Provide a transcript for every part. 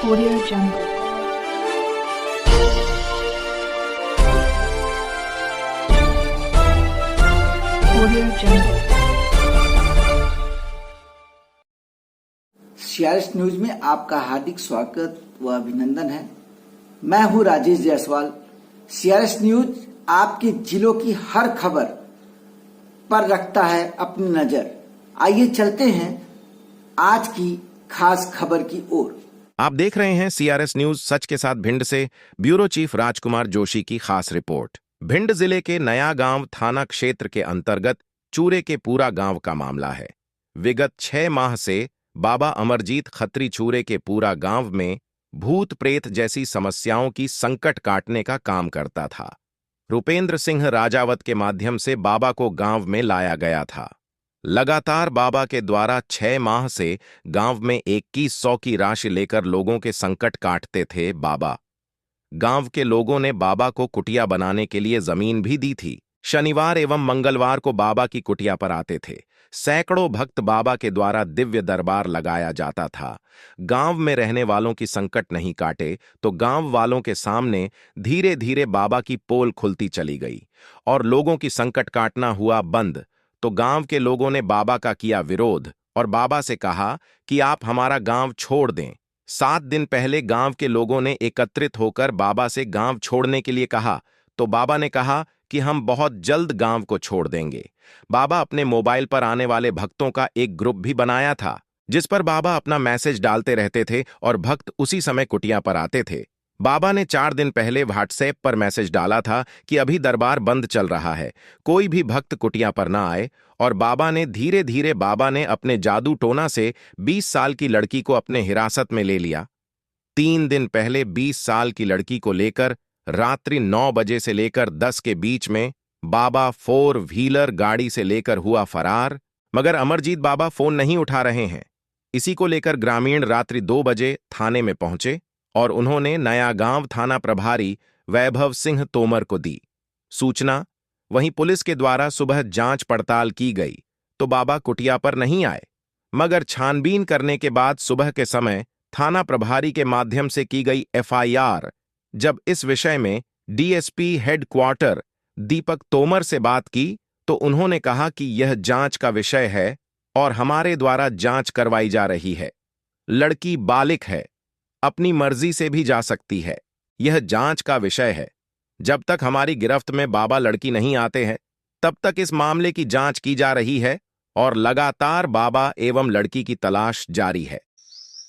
Audio Jungle. Audio Jungle. CRS news में आपका हार्दिक स्वागत व अभिनंदन है। मैं हूं राजेश जायसवाल। सीआरएस न्यूज आपके जिलों की हर खबर पर रखता है अपनी नजर। आइए चलते हैं आज की खास खबर की ओर। आप देख रहे हैं सीआरएस न्यूज सच के साथ भिंड से ब्यूरो चीफ राजकुमार जोशी की खास रिपोर्ट। भिंड जिले के नया गांव थाना क्षेत्र के अंतर्गत चूरे के पूरा गांव का मामला है। विगत 6 माह से बाबा अमरजीत खत्री चूरे के पूरा गांव में भूत प्रेत जैसी समस्याओं की संकट काटने का काम करता था। रुपेंद्र सिंह राजावत के माध्यम से बाबा को गांव में लाया गया था। लगातार बाबा के द्वारा 6 माह से गांव में 2100 की राशि लेकर लोगों के संकट काटते थे बाबा। गांव के लोगों ने बाबा को कुटिया बनाने के लिए जमीन भी दी थी। शनिवार एवं मंगलवार को बाबा की कुटिया पर आते थे। सैकड़ों भक्त बाबा के द्वारा दिव्य दरबार लगाया जाता था। गांव में रहने वालों की संकट नहीं काटे तो गांव वालों के सामने धीरे धीरे बाबा की पोल खुलती चली गई और लोगों की संकट काटना हुआ बंद। तो गांव के लोगों ने बाबा का किया विरोध और बाबा से कहा कि आप हमारा गांव छोड़ दें। 7 दिन पहले गांव के लोगों ने एकत्रित होकर बाबा से गांव छोड़ने के लिए कहा तो बाबा ने कहा कि हम बहुत जल्द गांव को छोड़ देंगे। बाबा अपने मोबाइल पर आने वाले भक्तों का एक ग्रुप भी बनाया था जिस पर बाबा अपना मैसेज डालते रहते थे और भक्त उसी समय कुटिया पर आते थे। बाबा ने 4 दिन पहले व्हाट्सएप पर मैसेज डाला था कि अभी दरबार बंद चल रहा है, कोई भी भक्त कुटिया पर ना आए। और बाबा ने धीरे धीरे अपने जादू टोना से 20 साल की लड़की को अपने हिरासत में ले लिया। 3 दिन पहले 20 साल की लड़की को लेकर रात्रि 9 बजे से लेकर 10 के बीच में बाबा 4 व्हीलर गाड़ी से लेकर हुआ फरार। मगर अमरजीत बाबा फोन नहीं उठा रहे हैं। इसी को लेकर ग्रामीण रात्रि 2 बजे थाने में पहुंचे और उन्होंने नया गांव थाना प्रभारी वैभव सिंह तोमर को दी सूचना। वहीं पुलिस के द्वारा सुबह जांच पड़ताल की गई तो बाबा कुटिया पर नहीं आए। मगर छानबीन करने के बाद सुबह के समय थाना प्रभारी के माध्यम से की गई एफआईआर। जब इस विषय में डीएसपी हेडक्वार्टर दीपक तोमर से बात की तो उन्होंने कहा कि यह जांच का विषय है और हमारे द्वारा जांच करवाई जा रही है। लड़की बालिक है, अपनी मर्जी से भी जा सकती है। यह जांच का विषय है। जब तक हमारी गिरफ्त में बाबा लड़की नहीं आते हैं तब तक इस मामले की जांच की जा रही है और लगातार बाबा एवं लड़की की तलाश जारी है।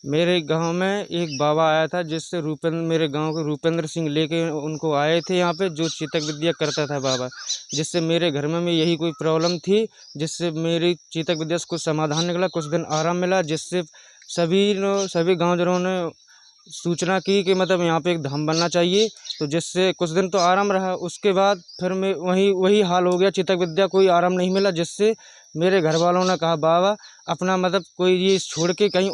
मेरे गांव में एक बाबा आया था जिससे मेरे गांव के रुपेंद्र सिंह लेके उनको आए थे यहाँ पे, जो चीतक विद्या करता था बाबा, जिससे मेरे घर में यही कोई प्रॉब्लम थी, जिससे मेरी चीतक विद्या से कुछ समाधान निकला, कुछ दिन आराम मिला, जिससे सभी गाँवजनों ने सूचना की कि मतलब यहाँ पे एक धाम बनना चाहिए। तो जिससे कुछ दिन तो आराम रहा, उसके बाद फिर मैं वही हाल हो गया, चीतक विद्या कोई आराम नहीं मिला, जिससे मेरे घर वालों ने कहा बाबा अपना मतलब कोई ये छोड़ के कहीं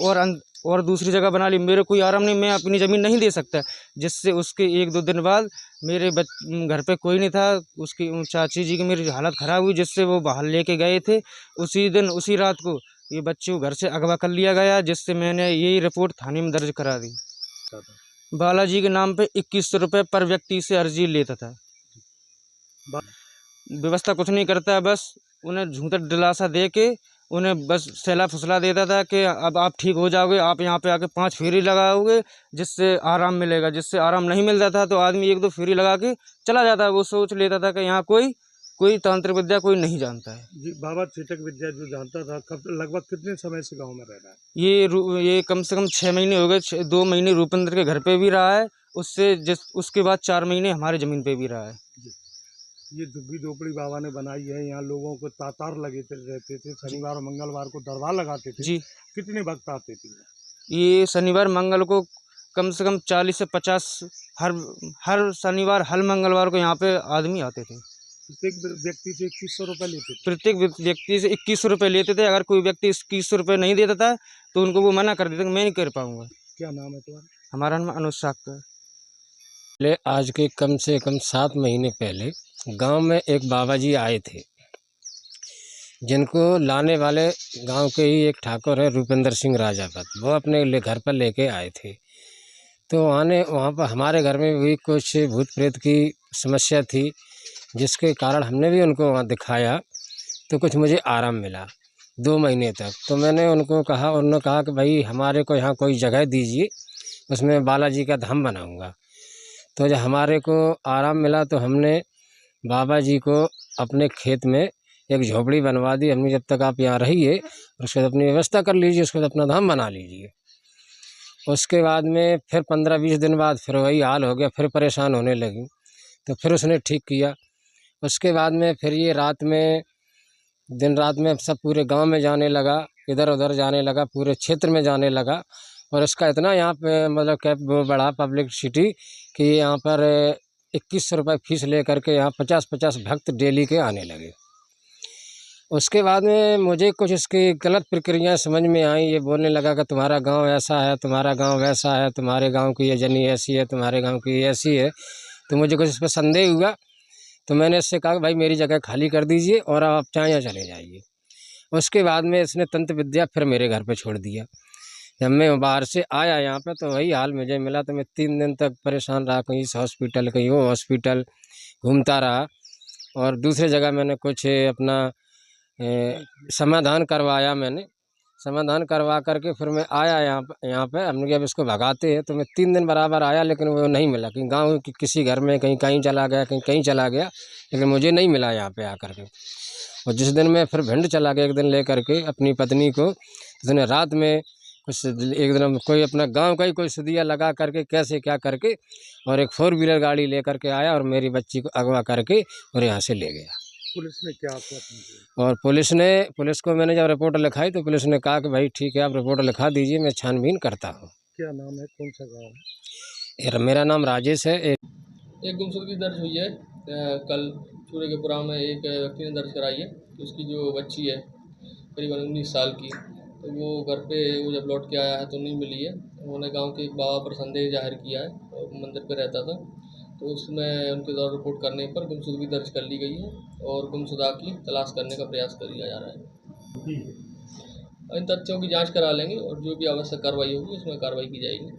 और दूसरी जगह बना ली, मेरे कोई आराम नहीं, मैं अपनी ज़मीन नहीं दे सकता। जिससे उसके 1-2 दिन बाद मेरे घर पे कोई नहीं था, उसकी चाची जी की मेरी हालत ख़राब हुई, जिससे वो बाहर लेके गए थे। उसी दिन उसी रात को ये बच्चे को घर से अगवा कर लिया गया, जिससे मैंने यही रिपोर्ट थाने में दर्ज करा दी। बालाजी के नाम पे 2100 रुपये पर व्यक्ति से अर्जी लेता था। व्यवस्था कुछ नहीं करता, बस उन्हें झूठा दिलासा दे के उन्हें बस सहला फुसला देता था कि अब आप ठीक हो जाओगे, आप यहाँ पे आके 5 फेरी लगाओगे जिससे आराम मिलेगा। जिससे आराम नहीं मिलता था तो आदमी 1-2 फेरी लगा के चला जाता। वो सोच लेता था कि यहाँ कोई तांत्रिक विद्या कोई नहीं जानता है। जी, बाबा चीतक विद्या जो जानता था, कब लगभग कितने समय से गांव में रह रहा है? ये कम से कम 6 महीने हो गए। 2 महीने रुपेंद्र के घर पे भी रहा है, उसके बाद 4 महीने हमारे ज़मीन पे भी रहा है। ये झुग्गी झोपड़ी बाबा ने बनाई है, यहाँ लोगों को तातार रहते थे, शनिवार और मंगलवार को दरबार लगाते थे जी। कितने भक्त आते थे? ये शनिवार मंगल को कम से कम 40 से 50 हर शनिवार हर मंगलवार को यहाँ पे आदमी आते थे। प्रत्येक व्यक्ति से 2100 रुपये लेते थे? प्रत्येक व्यक्ति से 2100 रुपये लेते थे। अगर कोई व्यक्ति 2100 रुपये नहीं देता था तो उनको वो मना कर देते कि मैं नहीं कर पाऊँगा। क्या नाम है तुम्हारा? हमारा नाम अनुज साक्कर। आज के कम से कम 7 महीने पहले गांव में एक बाबा जी आए थे, जिनको लाने वाले गांव के ही एक ठाकुर है रुपेंद्र सिंह राजावत, वो अपने घर पर लेके आए थे। तो वहाँ पर हमारे घर में भी कुछ भूत प्रेत की समस्या थी, जिसके कारण हमने भी उनको वहाँ दिखाया तो कुछ मुझे आराम मिला 2 महीने तक। तो मैंने उनको कहा, उन्होंने कहा कि भाई हमारे को यहाँ कोई जगह दीजिए, उसमें बालाजी का धाम बनाऊँगा। तो जब हमारे को आराम मिला तो हमने बाबा जी को अपने खेत में एक झोपड़ी बनवा दी। हमने जब तक आप यहाँ रहिए, उसके बाद अपनी व्यवस्था कर लीजिए, उसके बाद अपना धाम बना लीजिए। उसके बाद में फिर 15-20 दिन बाद फिर वही हाल हो गया, फिर परेशान होने लगी। तो फिर उसने ठीक किया। उसके बाद में फिर ये रात में, दिन रात में सब पूरे गांव में जाने लगा, इधर उधर जाने लगा, पूरे क्षेत्र में जाने लगा। और इसका इतना यहाँ पे मतलब क्या वो बढ़ा पब्लिसिटी कि यहाँ पर 2100 रुपये फीस ले करके यहाँ 50-50 भक्त डेली के आने लगे। उसके बाद में मुझे कुछ इसकी गलत प्रक्रियाएँ समझ में आई। ये बोलने लगा कि तुम्हारा गांव ऐसा है, तुम्हारा गांव वैसा है, तुम्हारे गांव की ये जनी ऐसी है, तुम्हारे गांव की ये ऐसी है। तो मुझे कुछ इस पर संदेह हुआ। तो मैंने इससे कहा कि भाई मेरी जगह खाली कर दीजिए और आप चाहे यहाँ चले जाइए। उसके बाद में इसने तंत्र विद्या फिर मेरे घर पे छोड़ दिया। जब मैं बाहर से आया यहाँ पे तो वही हाल मुझे मिला। तो मैं 3 दिन तक परेशान रहा, कहीं इस हॉस्पिटल कहीं वो हॉस्पिटल घूमता रहा। और दूसरे जगह मैंने कुछ अपना समाधान करवाया। मैंने समाधान करवा करके फिर मैं आया यहाँ पे हमने अब इसको भगाते हैं। तो मैं 3 दिन बराबर आया, लेकिन वो नहीं मिला। कहीं गांव के किसी घर में कहीं कहीं चला गया, कहीं कहीं चला गया, लेकिन मुझे नहीं मिला यहाँ पे आकर के। और जिस दिन मैं फिर भिंड चला गया एक दिन ले करके अपनी पत्नी को, उसने रात में कुछ एक दिन कोई अपना गांव का ही कोई सुदिया लगा करके कैसे क्या करके और एक 4 व्हीलर गाड़ी ले करके आया और मेरी बच्ची को अगवा करके और यहाँ से ले गया। पुलिस ने क्या आश्वासन दिया? और पुलिस को मैंने जब रिपोर्ट लिखाई तो पुलिस ने कहा कि भाई ठीक है, आप रिपोर्ट लिखा दीजिए, मैं छानबीन करता हूँ। क्या नाम है, कौन सा गाँव है? मेरा नाम राजेश है। एक गुमशुदगी दर्ज हुई है कल चूरे के पुराव में एक व्यक्ति ने दर्ज कराई है। उसकी जो बच्ची है करीबन 19 साल की, तो वो घर पे वो जब लौट के आया है तो नहीं मिली है। उन्होंने गांव के एक बाबा पर संदेह जाहिर किया है और मंदिर पे रहता था, तो उसमें उनके द्वारा रिपोर्ट करने पर गुमशुदगी दर्ज कर ली गई है और गुमशुदा की तलाश करने का प्रयास किया जा रहा है। इन तथ्यों की जाँच करा लेंगे और जो भी आवश्यक कार्रवाई होगी उसमें कार्रवाई की जाएगी।